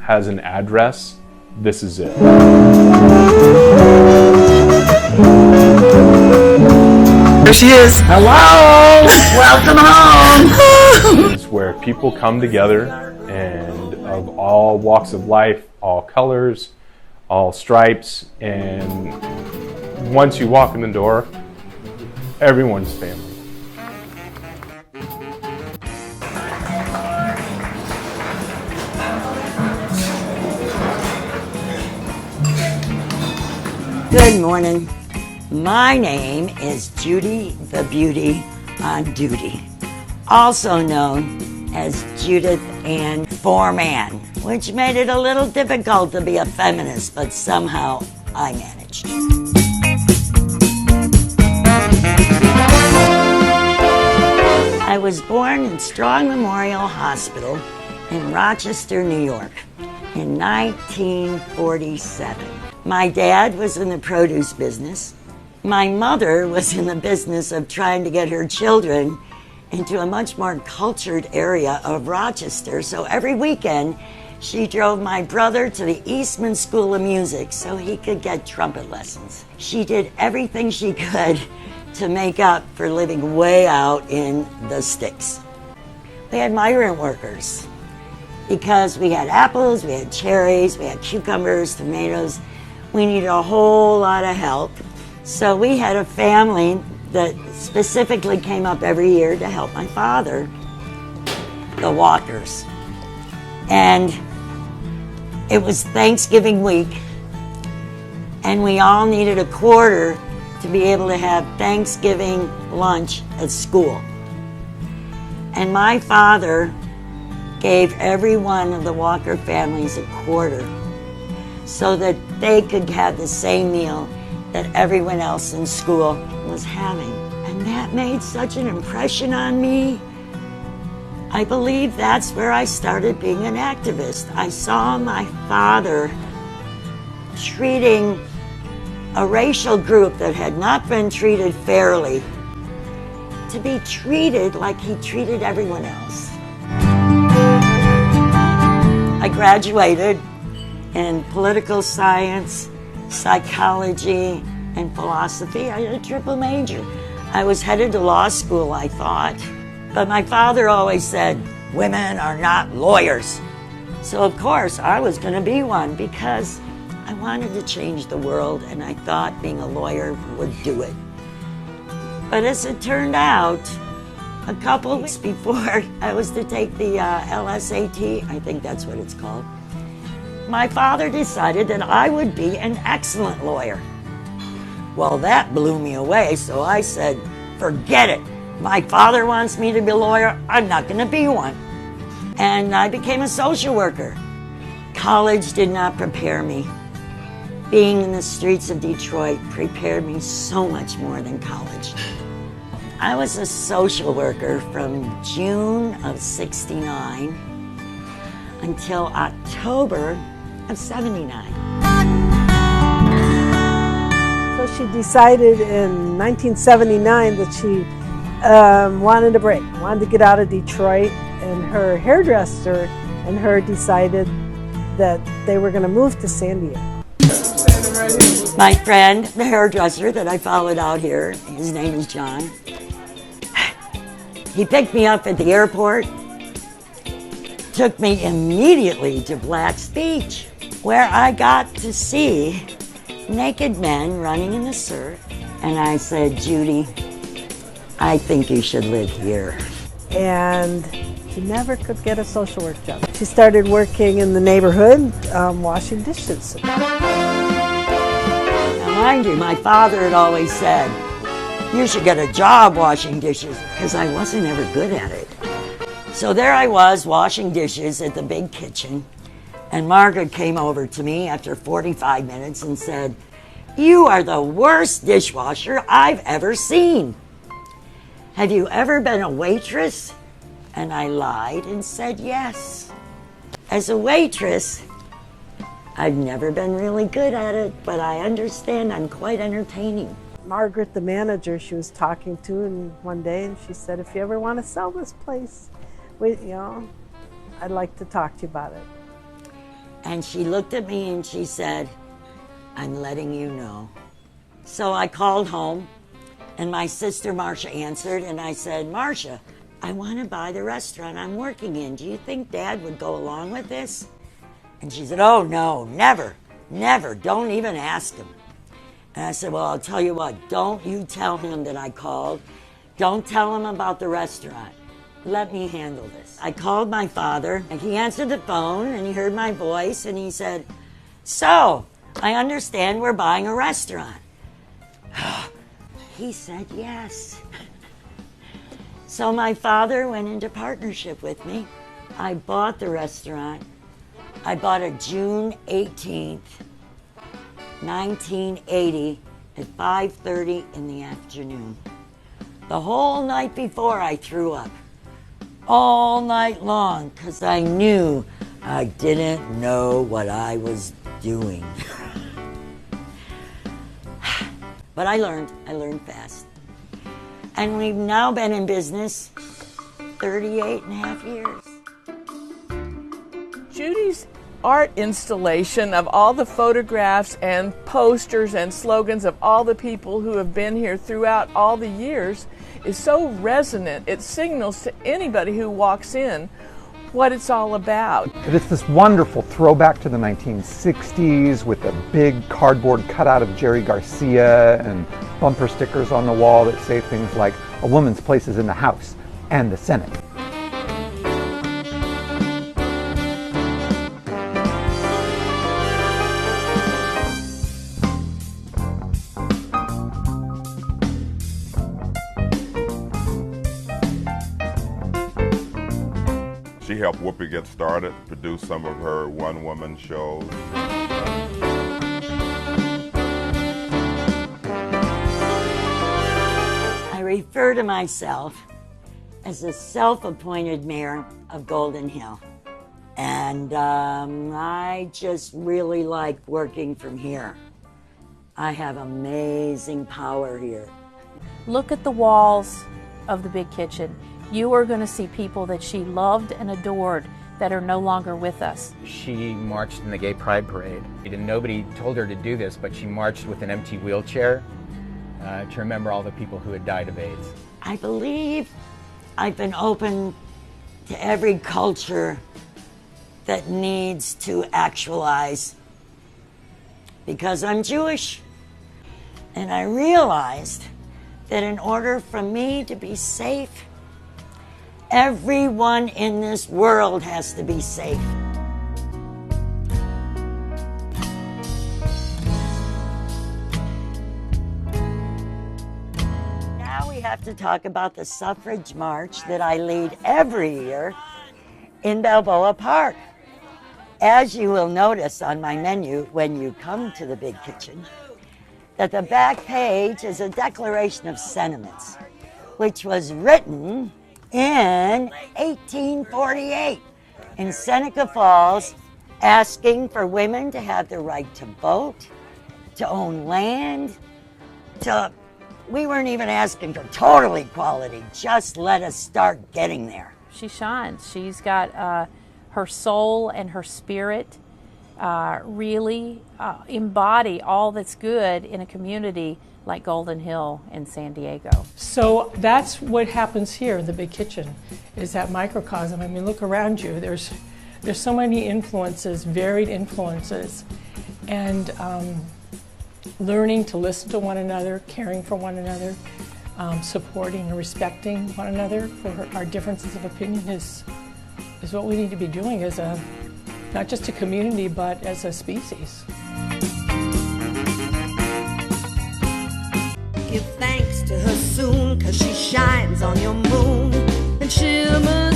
has an address, this is it. There she is. Hello. Welcome home. It's where people come together and of all walks of life, all colors, all stripes, and once you walk in the door, everyone's family. Good morning. My name is Judy the Beauty on Duty, also known as Judith Ann Forman, which made it a little difficult to be a feminist, but somehow I managed. I was born in Strong Memorial Hospital in Rochester, New York in 1947. My dad was in the produce business. My mother was in the business of trying to get her children into a much more cultured area of Rochester. So every weekend, she drove my brother to the Eastman School of Music so he could get trumpet lessons. She did everything she could to make up for living way out in the sticks. We had migrant workers because we had apples, we had cherries, we had cucumbers, tomatoes. We needed a whole lot of help. So we had a family that specifically came up every year to help my father, the Walkers. And it was Thanksgiving week, and we all needed a quarter to be able to have Thanksgiving lunch at school. And my father gave every one of the Walker families a quarter so that they could have the same meal that everyone else in school was having. And that made such an impression on me. I believe that's where I started being an activist. I saw my father treating a racial group that had not been treated fairly to be treated like he treated everyone else. I graduated in political science, psychology, and philosophy. I had a triple major. I was headed to law school, I thought. But my father always said, women are not lawyers. So of course I was going to be one because I wanted to change the world and I thought being a lawyer would do it. But as it turned out, a couple weeks before I was to take the LSAT, I think that's what it's called, my father decided that I would be an excellent lawyer. Well, that blew me away, so I said, forget it. My father wants me to be a lawyer, I'm not going to be one. And I became a social worker. College did not prepare me. Being in the streets of Detroit prepared me so much more than college. I was a social worker from June of '69 until October of '79. So she decided in 1979 that she wanted a break, wanted to get out of Detroit, and her hairdresser and her decided that they were going to move to San Diego. My friend, the hairdresser that I followed out here, his name is John. He picked me up at the airport, took me immediately to Black's Beach, where I got to see naked men running in the surf. And I said, Judy, I think you should live here. And she never could get a social work job. She started working in the neighborhood, washing dishes. Now, mind you, my father had always said, you should get a job washing dishes, because I wasn't ever good at it. So there I was washing dishes at the Big Kitchen, and Margaret came over to me after 45 minutes and said, you are the worst dishwasher I've ever seen. Have you ever been a waitress? And I lied and said yes. As a waitress, I've never been really good at it, but I understand I'm quite entertaining. Margaret, the manager, she was talking to, and one day, and she said, if you ever want to sell this place, I'd like to talk to you about it. And she looked at me and she said, "I'm letting you know." So I called home, and my sister Marcia answered, and I said, "Marcia, I want to buy the restaurant I'm working in. Do you think Dad would go along with this?" And she said, "Oh, no, never, never. Don't even ask him." And I said, "Well, I'll tell you what. Don't you tell him that I called. Don't tell him about the restaurant. Let me handle this." I called my father, and he answered the phone, and he heard my voice, and he said, "So, I understand we're buying a restaurant." He said yes. So my father went into partnership with me. I bought the restaurant. I bought it June 18th, 1980 at 5:30 in the afternoon. The whole night before I threw up. All night long, because I knew I didn't know what I was doing. But I learned fast. And we've now been in business 38 and a half years. Judy's art installation of all the photographs and posters and slogans of all the people who have been here throughout all the years is so resonant. It signals to anybody who walks in what it's all about. It's this wonderful throwback to the 1960s with a big cardboard cutout of Jerry Garcia and bumper stickers on the wall that say things like, "A woman's place is in the House and the Senate." She helped Whoopi get started, produce some of her one-woman shows. I refer to myself as the self-appointed mayor of Golden Hill. And I just really like working from here. I have amazing power here. Look at the walls of the Big Kitchen. You are going to see people that she loved and adored that are no longer with us. She marched in the Gay Pride Parade, and nobody told her to do this, but she marched with an empty wheelchair to remember all the people who had died of AIDS. I believe I've been open to every culture that needs to actualize because I'm Jewish. And I realized that in order for me to be safe, everyone in this world has to be safe. Now we have to talk about the suffrage march that I lead every year in Balboa Park. As you will notice on my menu when you come to the Big Kitchen, that the back page is a declaration of sentiments, which was written in 1848 in Seneca Falls, asking for women to have the right to vote, to own land, we weren't even asking for total equality, just let us start getting there. She shines. She's got her soul and her spirit really embody all that's good in a community like Golden Hill and San Diego. So that's what happens here in the Big Kitchen, is that microcosm. I mean, look around you. There's so many influences, varied influences, and learning to listen to one another, caring for one another, supporting and respecting one another for our differences of opinion is what we need to be doing as not just a community, but as a species. Give thanks to her soon, 'cause she shines on your moon and shimmers